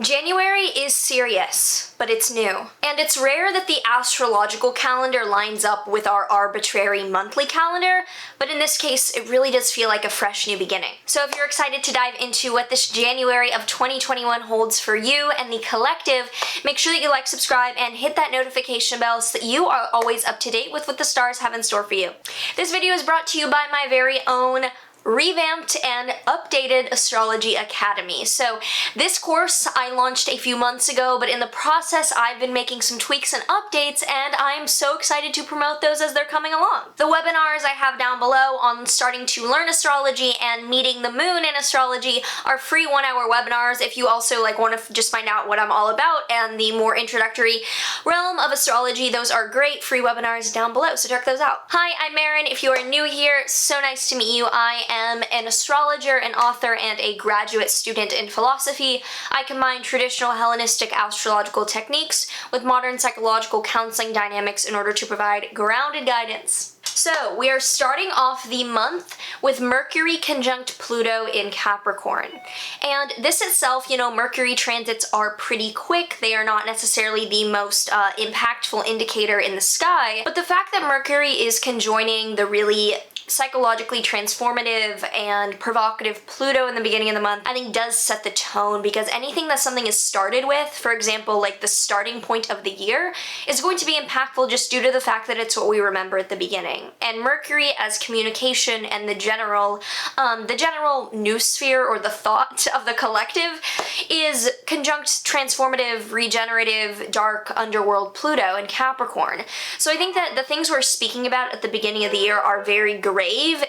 January is serious, but it's new. And it's rare that the astrological calendar lines up with our arbitrary monthly calendar, but in this case, it really does feel like a fresh new beginning. So if you're excited to dive into what this January of 2021 holds for you and the collective, make sure that you like, subscribe, and hit that notification bell so that you are always up to date with what the stars have in store for you. This video is brought to you by my very own revamped and updated Astrology Academy. So this course I launched a few months ago, but in the process I've been making some tweaks and updates, and I'm so excited to promote those as they're coming along. The webinars I have down below on starting to learn astrology and meeting the moon in astrology are free 1-hour webinars if you also want to just find out what I'm all about and the more introductory realm of astrology. Those are great free webinars down below, so check those out. Hi, I'm Maren. If you are new here, so nice to meet you. I am an astrologer, an author, and a graduate student in philosophy. I combine traditional Hellenistic astrological techniques with modern psychological counseling dynamics in order to provide grounded guidance. So we are starting off the month with Mercury conjunct Pluto in Capricorn. And this itself, Mercury transits are pretty quick. They are not necessarily the most impactful indicator in the sky, but the fact that Mercury is conjoining the really psychologically transformative and provocative Pluto in the beginning of the month, I think does set the tone, because anything that something is started with, for example, like the starting point of the year, is going to be impactful just due to the fact that it's what we remember at the beginning. And Mercury as communication and the general noosphere, or the thought of the collective, is conjunct transformative, regenerative, dark underworld Pluto in Capricorn. So I think that the things we're speaking about at the beginning of the year are very grave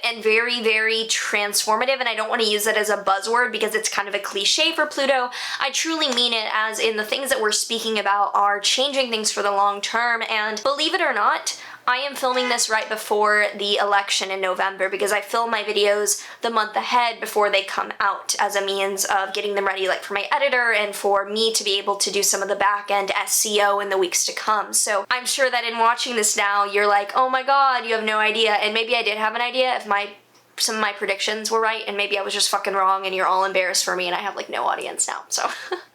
and very, very transformative, and I don't want to use that as a buzzword because it's kind of a cliche for Pluto. I truly mean it as in the things that we're speaking about are changing things for the long term, and believe it or not, I am filming this right before the election in November because I film my videos the month ahead before they come out as a means of getting them ready for my editor and for me to be able to do some of the back-end SEO in the weeks to come. So I'm sure that in watching this now, you're like, oh my god, you have no idea. And maybe I did have an idea if some of my predictions were right, and maybe I was just fucking wrong and you're all embarrassed for me and I have no audience now. So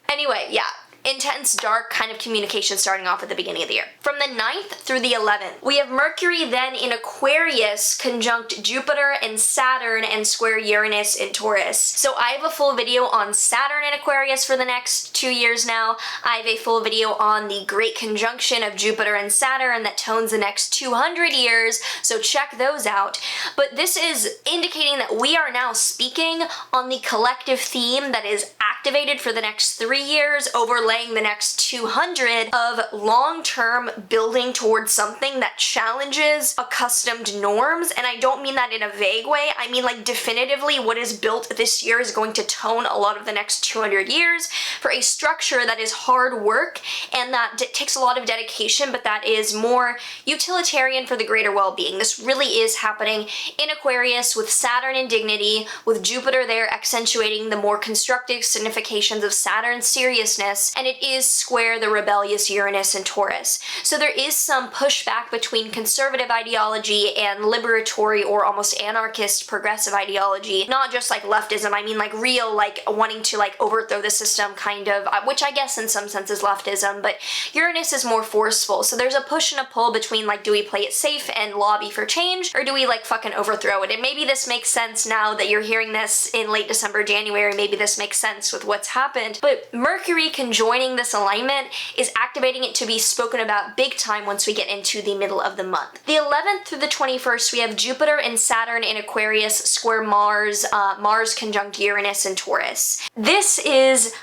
anyway, yeah. Intense, dark kind of communication starting off at the beginning of the year. From the 9th through the 11th, we have Mercury then in Aquarius conjunct Jupiter and Saturn and square Uranus in Taurus. So I have a full video on Saturn in Aquarius for the next 2 years now. I have a full video on the great conjunction of Jupiter and Saturn that tones the next 200 years, so check those out. But this is indicating that we are now speaking on the collective theme that is activated for the next 3 years, overlaying the next 200 of long-term building towards something that challenges accustomed norms. And I don't mean that in a vague way. I mean definitively what is built this year is going to tone a lot of the next 200 years for a structure that is hard work and that takes a lot of dedication, but that is more utilitarian for the greater well-being. This really is happening in Aquarius with Saturn in dignity, with Jupiter there accentuating the more constructive significations of Saturn's seriousness, and it is square the rebellious Uranus and Taurus. So there is some pushback between conservative ideology and liberatory or almost anarchist progressive ideology. Not just leftism, I mean real wanting to overthrow the system kind of, which I guess in some sense is leftism, but Uranus is more forceful. So there's a push and a pull between do we play it safe and lobby for change, or do we fucking overthrow it? And maybe this makes sense now that you're hearing this in late December, January, maybe this makes sense with what's happened. But Mercury joining this alignment is activating it to be spoken about big time once we get into the middle of the month. The 11th through the 21st, we have Jupiter and Saturn in Aquarius square Mars, Mars conjunct Uranus and Taurus. This is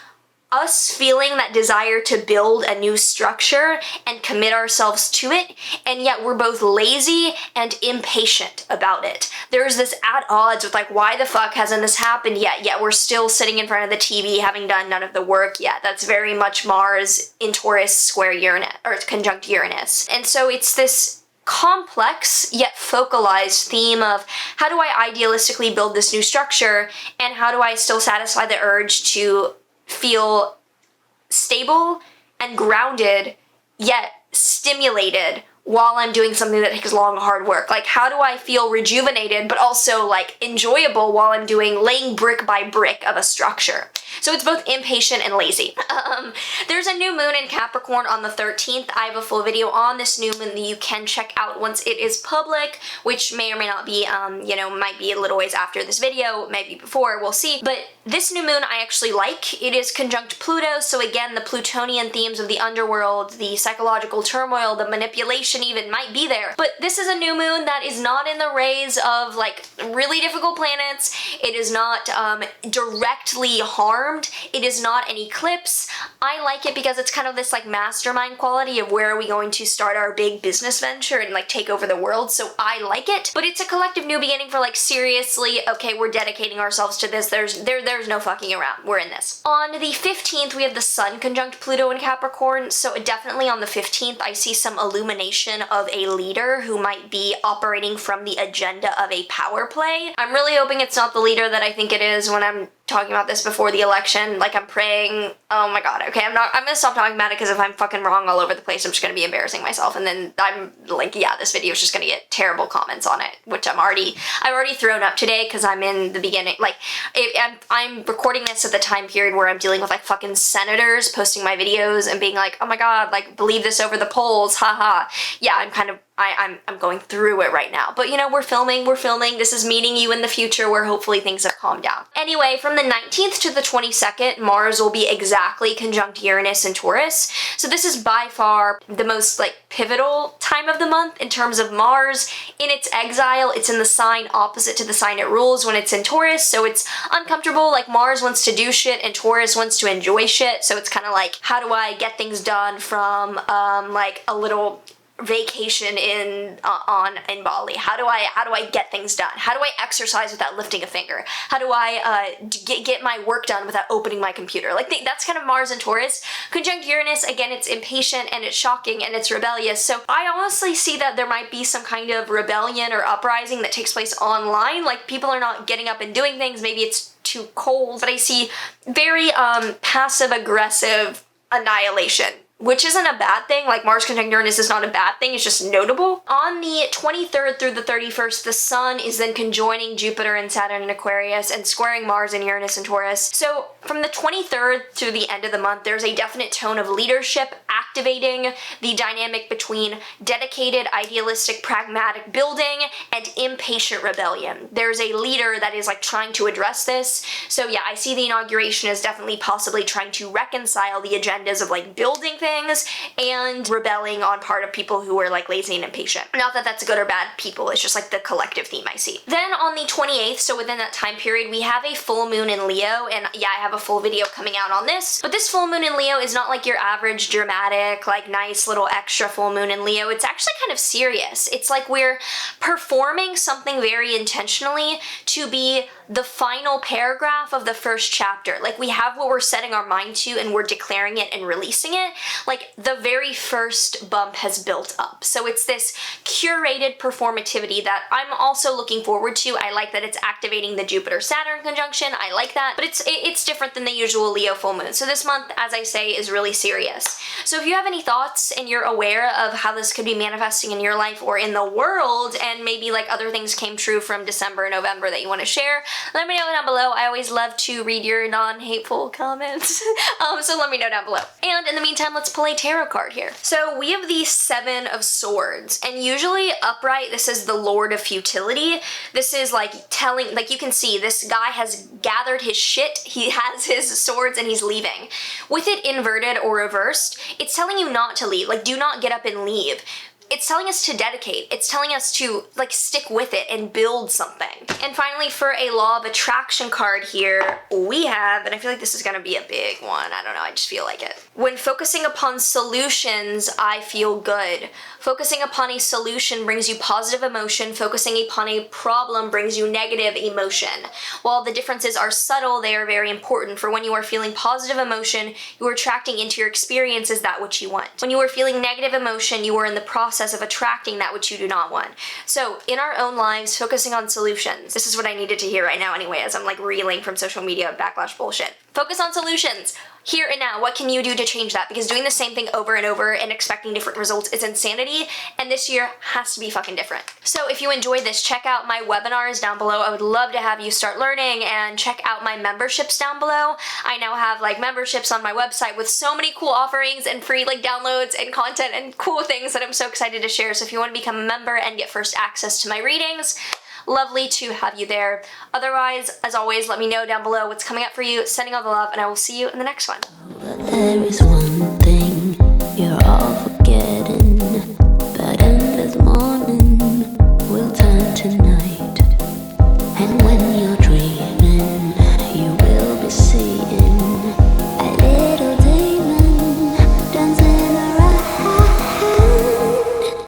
us feeling that desire to build a new structure and commit ourselves to it, and yet we're both lazy and impatient about it. There's this at odds with why the fuck hasn't this happened yet we're still sitting in front of the TV having done none of the work yet. That's very much Mars in Taurus square Uranus, or conjunct Uranus. And so it's this complex yet focalized theme of how do I idealistically build this new structure, and how do I still satisfy the urge to feel stable and grounded, yet stimulated while I'm doing something that takes long, hard work? Like, how do I feel rejuvenated, but also like enjoyable while I'm laying brick by brick of a structure? So it's both impatient and lazy. There's a new moon in Capricorn on the 13th. I have a full video on this new moon that you can check out once it is public, which may or may not be, might be a little ways after this video, maybe before, we'll see. But this new moon I actually like. It is conjunct Pluto, so again, the Plutonian themes of the underworld, the psychological turmoil, the manipulation even might be there. But this is a new moon that is not in the rays of like really difficult planets. It is not directly harmed. It is not an eclipse. I like it because it's kind of this like mastermind quality of where are we going to start our big business venture and like take over the world, so I like it. But it's a collective new beginning for like, seriously, okay, we're dedicating ourselves to this. There's no fucking around. We're in this. On the 15th, we have the Sun conjunct Pluto in Capricorn, so definitely on the 15th, I see some illumination of a leader who might be operating from the agenda of a power play. I'm really hoping it's not the leader that I think it is when I'm talking about this before the election. Like, I'm praying, oh my god, okay, I'm gonna stop talking about it, because if I'm fucking wrong all over the place, I'm just gonna be embarrassing myself, and then I'm like, yeah, this video is just gonna get terrible comments on it, which I've already thrown up today, because I'm in the beginning, like, I'm recording this at the time period where I'm dealing with like fucking senators posting my videos and being like, oh my god, like, believe this over the polls, haha. Yeah, I'm going through it right now. But we're filming. This is meeting you in the future where hopefully things have calmed down. Anyway, from the 19th to the 22nd, Mars will be exactly conjunct Uranus and Taurus. So this is by far the most like pivotal time of the month in terms of Mars. In its exile, it's in the sign opposite to the sign it rules when it's in Taurus, so it's uncomfortable. Like, Mars wants to do shit and Taurus wants to enjoy shit, so it's kind of like, how do I get things done from like a little vacation in Bali? How do I get things done? How do I exercise without lifting a finger? How do I get my work done without opening my computer? Like, that's kind of Mars and Taurus. Conjunct Uranus, again, it's impatient and it's shocking and it's rebellious. So I honestly see that there might be some kind of rebellion or uprising that takes place online. Like, people are not getting up and doing things. Maybe it's too cold, but I see very passive aggressive annihilation, which isn't a bad thing. Like, Mars conjunct Uranus is not a bad thing, it's just notable. On the 23rd through the 31st, the Sun is then conjoining Jupiter and Saturn in Aquarius and squaring Mars and Uranus and Taurus. So from the 23rd to the end of the month, there's a definite tone of leadership activating the dynamic between dedicated, idealistic, pragmatic building and impatient rebellion. There's a leader that is like trying to address this. So yeah, I see the inauguration as definitely possibly trying to reconcile the agendas of like building things and rebelling on part of people who are like lazy and impatient. Not that that's good or bad people, it's just like the collective theme I see. Then on the 28th, so within that time period, we have a full moon in Leo, and yeah, I have a full video coming out on this, but this full moon in Leo is not like your average dramatic, like nice little extra full moon in Leo. It's actually kind of serious. It's like we're performing something very intentionally to be the final paragraph of the first chapter. Like, we have what we're setting our mind to and we're declaring it and releasing it. Like, the very first bump has built up. So it's this curated performativity that I'm also looking forward to. I like that it's activating the Jupiter-Saturn conjunction. I like that, but it's different than the usual Leo full moon. So this month, as I say, is really serious. So if you have any thoughts and you're aware of how this could be manifesting in your life or in the world, and maybe like other things came true from December and November that you want to share, let me know down below. I always love to read your non-hateful comments. So let me know down below. And in the meantime, let's pull a tarot card here. So we have the Seven of Swords, and usually upright, this is the Lord of Futility. This is like telling, like, you can see this guy has gathered his shit, he has his swords, and he's leaving. With it inverted or reversed, it's telling you not to leave, like, do not get up and leave. It's telling us to dedicate. It's telling us to like stick with it and build something. And finally, for a Law of Attraction card here, we have, and I feel like this is gonna be a big one, I don't know, I just feel like it. When focusing upon solutions, I feel good. Focusing upon a solution brings you positive emotion. Focusing upon a problem brings you negative emotion. While the differences are subtle, they are very important. For when you are feeling positive emotion, you are attracting into your experiences that which you want. When you are feeling negative emotion, you are in the process of attracting that which you do not want. So in our own lives, focusing on solutions. This is what I needed to hear right now anyway, as I'm like reeling from social media backlash bullshit. Focus on solutions. Here and now, what can you do to change that? Because doing the same thing over and over and expecting different results is insanity, and this year has to be fucking different. So if you enjoyed this, check out my webinars down below. I would love to have you start learning, and check out my memberships down below. I now have like memberships on my website with so many cool offerings and free like downloads and content and cool things that I'm so excited to share. So if you want to become a member and get first access to my readings, lovely to have you there. Otherwise, as always, let me know down below what's coming up for you. Sending all the love, and I will see you in the next one. There is one